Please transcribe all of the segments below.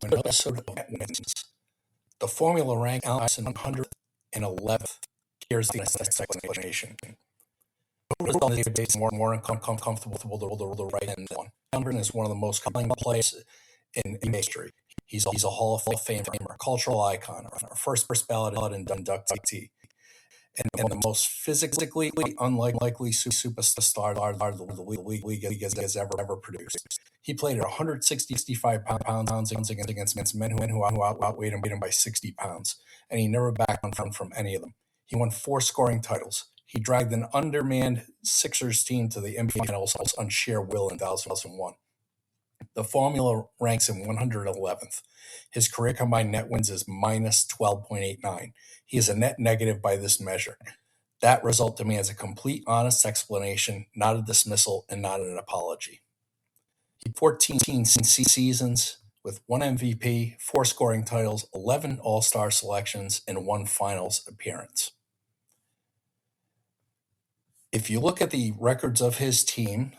Minnesota net wins. The formula ranked Iverson 111th. Here's the explanation. On the base, more uncomfortable to the right end one. Iverson is one of the most compelling players in history. He's a Hall of Famer, cultural icon, our first-ballot inductee, and the most physically unlikely superstar the league has ever produced. He played at 165 pounds against men who outweighed him by 60 pounds, and he never backed down from any of them. He won 4 scoring titles. He dragged an undermanned Sixers team to the NBA Finals on sheer will in 2001. The formula ranks him 111th. His career combined net wins is minus 12.89. He is a net negative by this measure. That result demands a complete, honest explanation, not a dismissal and not an apology. He 14 seasons with 1 MVP, 4 scoring titles, 11 All-Star selections, and 1 Finals appearance. If you look at the records of his team,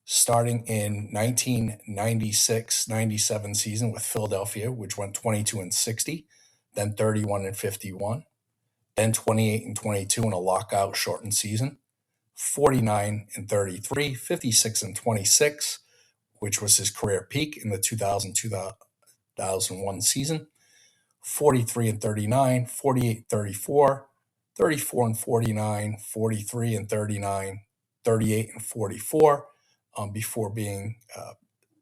starting in 1996-97 season with Philadelphia, which went 22-60, then 31-51, then 28-22 in a lockout shortened season, 49-33, 56-26, which was his career peak in the 2000-2001 season, 43-39, 48-34, 34-49, 43-39, 38-44, before being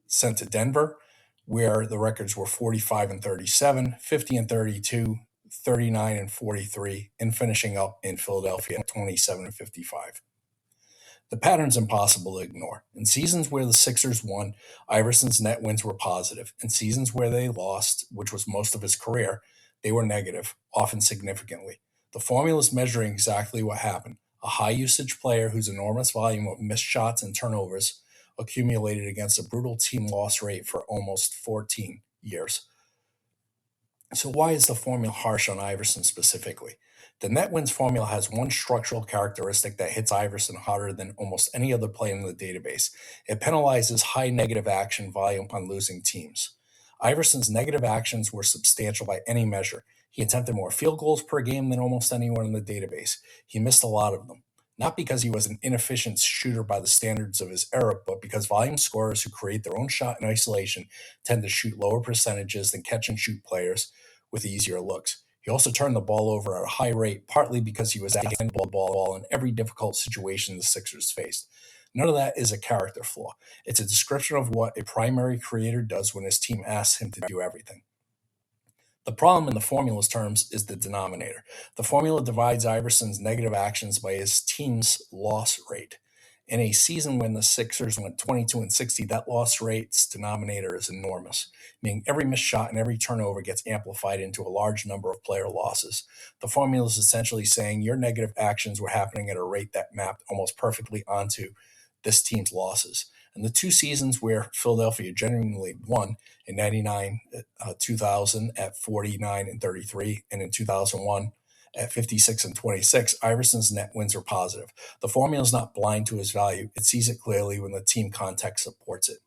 sent to Denver, where the records were 45-37, 50-32, 39-43, and finishing up in Philadelphia at 27-55. The pattern's impossible to ignore. In seasons where the Sixers won, Iverson's net wins were positive. In seasons where they lost, which was most of his career, they were negative, often significantly. The formula is measuring exactly what happened. A high-usage player whose enormous volume of missed shots and turnovers accumulated against a brutal team loss rate for almost 14 years. So why is the formula harsh on Iverson specifically? The net wins formula has one structural characteristic that hits Iverson harder than almost any other player in the database. It penalizes high negative action volume on losing teams. Iverson's negative actions were substantial by any measure. He attempted more field goals per game than almost anyone in the database. He missed a lot of them. Not because he was an inefficient shooter by the standards of his era, but because volume scorers who create their own shot in isolation tend to shoot lower percentages than catch-and-shoot players with easier looks. He also turned the ball over at a high rate, partly because he was asked to handle the ball in every difficult situation the Sixers faced. None of that is a character flaw. It's a description of what a primary creator does when his team asks him to do everything. The problem in the formula's terms is the denominator. The formula divides Iverson's negative actions by his team's loss rate. In a season when the Sixers went 22-60, that loss rate's denominator is enormous, meaning every missed shot and every turnover gets amplified into a large number of player losses. The formula is essentially saying your negative actions were happening at a rate that mapped almost perfectly onto this team's losses. And the 2 seasons where Philadelphia genuinely won, in 99-2000 at 49-33, and in 2001 at 56-26, Iverson's net wins are positive. The formula is not blind to his value. It sees it clearly when the team context supports it.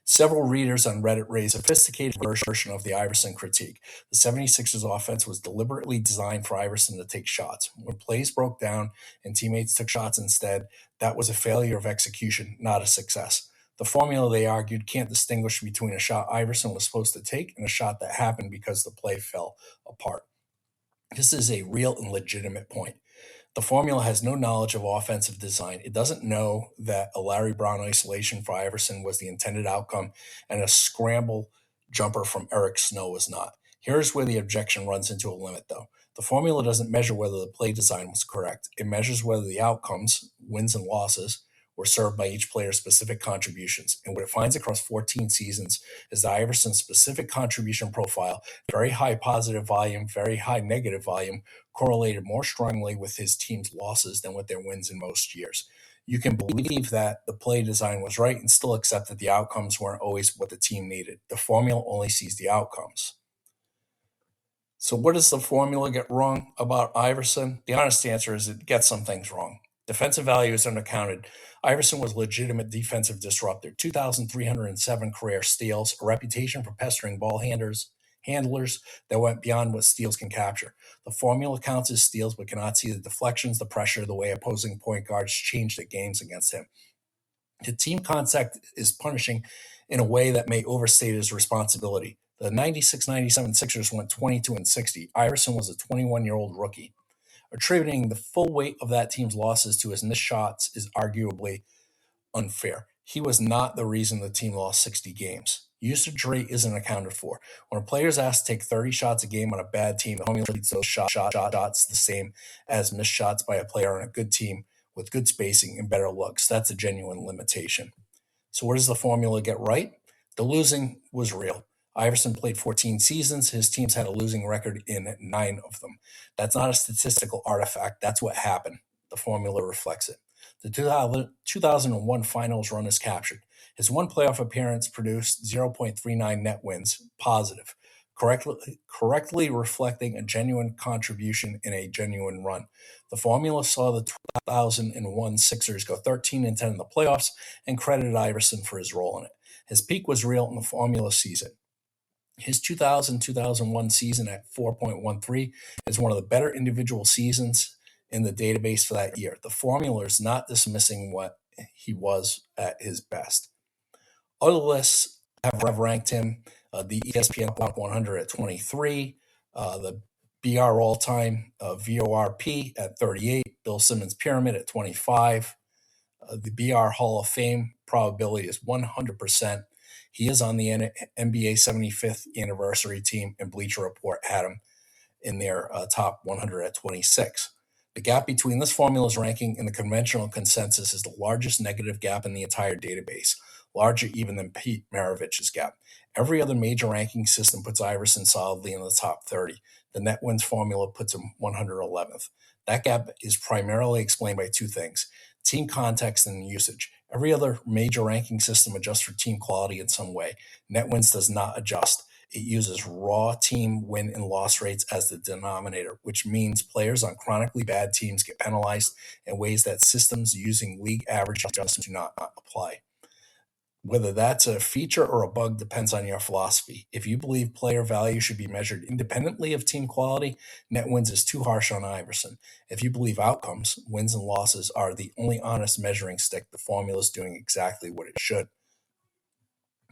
Several readers on Reddit raised a sophisticated version of the Iverson critique. The 76ers offense was deliberately designed for Iverson to take shots. When plays broke down and teammates took shots instead, that was a failure of execution, not a success. The formula, they argued, can't distinguish between a shot Iverson was supposed to take and a shot that happened because the play fell apart. This is a real and legitimate point. The formula has no knowledge of offensive design. It doesn't know that a Larry Brown isolation for Iverson was the intended outcome and a scramble jumper from Eric Snow was not. Here's where the objection runs into a limit, though. The formula doesn't measure whether the play design was correct. It measures whether the outcomes, wins and losses, were served by each player's specific contributions. And what it finds across 14 seasons is that Iverson's specific contribution profile, very high positive volume, very high negative volume, correlated more strongly with his team's losses than with their wins in most years. You can believe that the play design was right and still accept that the outcomes weren't always what the team needed. The formula only sees the outcomes. So what does the formula get wrong about Iverson? The honest answer is it gets some things wrong. Defensive value is undercounted. Iverson was a legitimate defensive disruptor. 2,307 career steals, a reputation for pestering ball handlers that went beyond what steals can capture. The formula counts as steals but cannot see the deflections, the pressure, the way opposing point guards change the games against him. The team contact is punishing in a way that may overstate his responsibility. The 96-97 Sixers went 22-60. Iverson was a 21-year-old rookie. Attributing the full weight of that team's losses to his missed shots is arguably unfair. He was not the reason the team lost 60 games. Usage rate isn't accounted for. When a player is asked to take 30 shots a game on a bad team, the formula treats those shots the same as missed shots by a player on a good team with good spacing and better looks. That's a genuine limitation. So where does the formula get right? The losing was real. Iverson played 14 seasons. His teams had a losing record in 9 of them. That's not a statistical artifact. That's what happened. The formula reflects it. The 2001 finals run is captured. His one playoff appearance produced 0.39 net wins, positive, correctly reflecting a genuine contribution in a genuine run. The formula saw the 2001 Sixers go 13-10 in the playoffs and credited Iverson for his role in it. His peak was real in the formula season. His 2000-2001 season at 4.13 is one of the better individual seasons in the database for that year. The formula is not dismissing what he was at his best. Other lists have ranked him, the ESPN Top 100 at 23, the BR All-Time VORP at 38, Bill Simmons Pyramid at 25. The BR Hall of Fame probability is 100%. He is on the NBA 75th anniversary team, and Bleacher Report had him in their top 100 at 26. The gap between this formula's ranking and the conventional consensus is the largest negative gap in the entire database, larger even than Pete Maravich's gap. Every other major ranking system puts Iverson solidly in the top 30. The net wins formula puts him 111th. That gap is primarily explained by 2 things: team context and usage. Every other major ranking system adjusts for team quality in some way. Net wins does not adjust. It uses raw team win and loss rates as the denominator, which means players on chronically bad teams get penalized in ways that systems using league average adjustments do not apply. Whether that's a feature or a bug depends on your philosophy. If you believe player value should be measured independently of team quality, net wins is too harsh on Iverson. If you believe outcomes, wins and losses, are the only honest measuring stick, the formula is doing exactly what it should.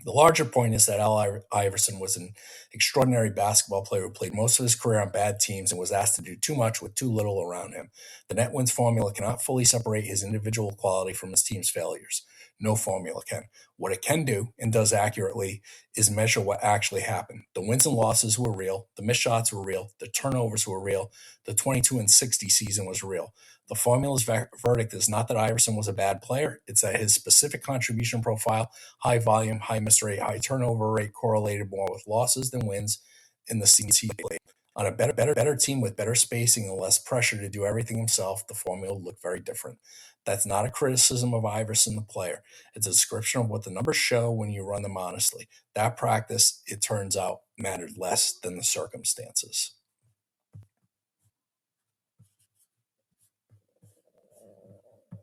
The larger point is that Al Iverson was an extraordinary basketball player who played most of his career on bad teams and was asked to do too much with too little around him. The net wins formula cannot fully separate his individual quality from his team's failures. No formula can. What it can do, and does accurately, is measure what actually happened. The wins and losses were real. The missed shots were real. The turnovers were real. The 22-60 season was real. The formula's verdict is not that Iverson was a bad player. It's that his specific contribution profile, high volume, high miss rate, high turnover rate, correlated more with losses than wins in the seasons he played. On a better team with better spacing and less pressure to do everything himself, the formula would look very different. That's not a criticism of Iverson, the player. It's a description of what the numbers show when you run them honestly. That practice, it turns out, mattered less than the circumstances.